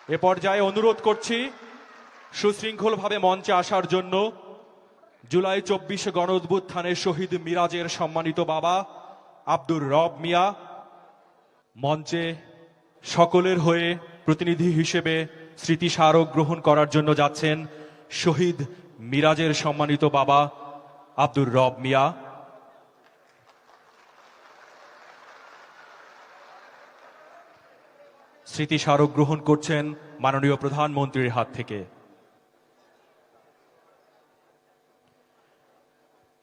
এ পর্যায়ে অনুরোধ করছি সুশৃঙ্খলভাবে মঞ্চে আসার জন্য জুলাই ২৪ গণ অভ্যুত্থানে শহীদ মিরাজের সম্মানিত বাবা আব্দুর রব মিয়া। মঞ্চে সকলের হয়ে প্রতিনিধি হিসেবে স্মৃতি স্মারক গ্রহণ করার জন্য যাচ্ছেন শহীদ মিরাজের সম্মানিত বাবা আব্দুর রব মিয়া। স্মৃতি স্মারক গ্রহণ করছেন মাননীয় প্রধানমন্ত্রীর হাত থেকে।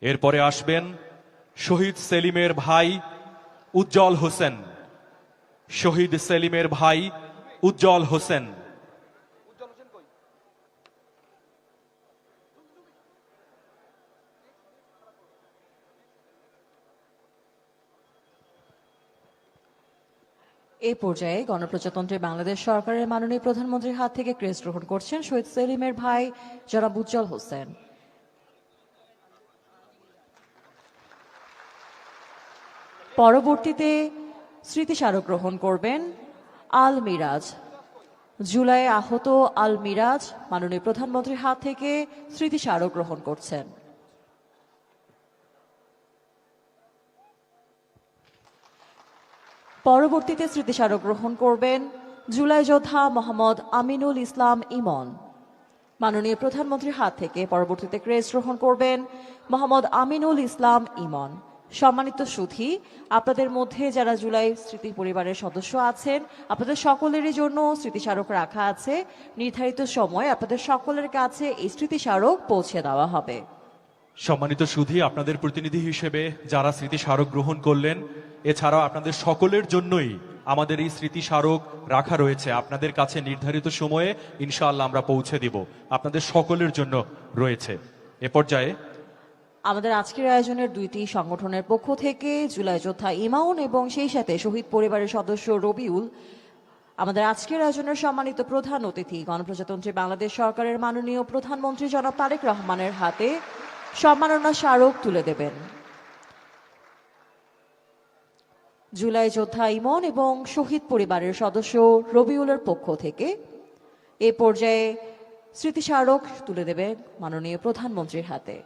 এরপরে আসবেন শহীদ সেলিমের ভাই উজ্জ্বল হোসেন। শহীদ সেলিমের ভাই উজ্জ্বল হোসেন। এই পর্যায়ে গণপ্রজাতন্ত্রী বাংলাদেশ সরকারের মাননীয় প্রধানমন্ত্রীর হাত থেকে ক্রেস্ট গ্রহণ করছেন শহীদ সেলিমের ভাই জনাব উজ্জ্বল হোসেন। পরবর্তীতে স্মৃতি স্মারক গ্রহণ করবেন আল মিরাজ। জুলাই আহত আল মিরাজ মাননীয় প্রধানমন্ত্রীর হাত থেকে স্মৃতি স্মারক গ্রহণ করছেন। পরবর্তীতে স্মৃতি স্মারক গ্রহণ করবেন জুলাই যোদ্ধা মোহাম্মদ আমিনুল ইসলাম ইমন। মাননীয় প্রধানমন্ত্রীর হাত থেকে পরবর্তীতে ক্রেস্ট গ্রহণ করবেন মোহাম্মদ আমিনুল ইসলাম ইমন। সম্মানিত সুধী, আপনাদের মধ্যে যারা জুলাই স্মৃতি পরিবারের সদস্য আছেন, আপনাদের সকলেরই জন্য স্মৃতি স্মারক রাখা আছে। নির্ধারিত সময় আপনাদের সকলের কাছে এই স্মৃতি স্মারক পৌঁছে দেওয়া হবে। সম্মানিত সুধী, আপনাদের প্রতিনিধি হিসেবে যারা স্মৃতি স্মারক গ্রহণ করলেন, এছাড়াও আপনাদের সকলের জন্যই আমাদের এই স্মৃতি স্মারক রাখা রয়েছে। আপনাদের কাছে নির্ধারিত সময়ে ইনশাআল্লাহ আমরা পৌঁছে দিব। আপনাদের সকলের জন্য রয়েছে। এ পর্যায়ে আমাদের আজকের আয়োজনের দুইটি সংগঠনের পক্ষ থেকে জুলাই যোদ্ধা ইমাউন এবং সেই সাথে শহীদ পরিবারের সদস্য রবিউল, আমাদের আজকের আয়োজনের সম্মানিত প্রধান অতিথি গণপ্রজাতন্ত্রী বাংলাদেশ সরকারের মাননীয় প্রধানমন্ত্রী জনাব তারেক রহমানের হাতে সম্মাননা স্মারক তুলে দেবেন। জুলাই যোদ্ধা ইমন এবং শহীদ পরিবারের সদস্য রবিউলের পক্ষ থেকে এ পর্যায়ে স্মৃতি স্মারক তুলে দেবেন মাননীয় প্রধানমন্ত্রীর হাতে।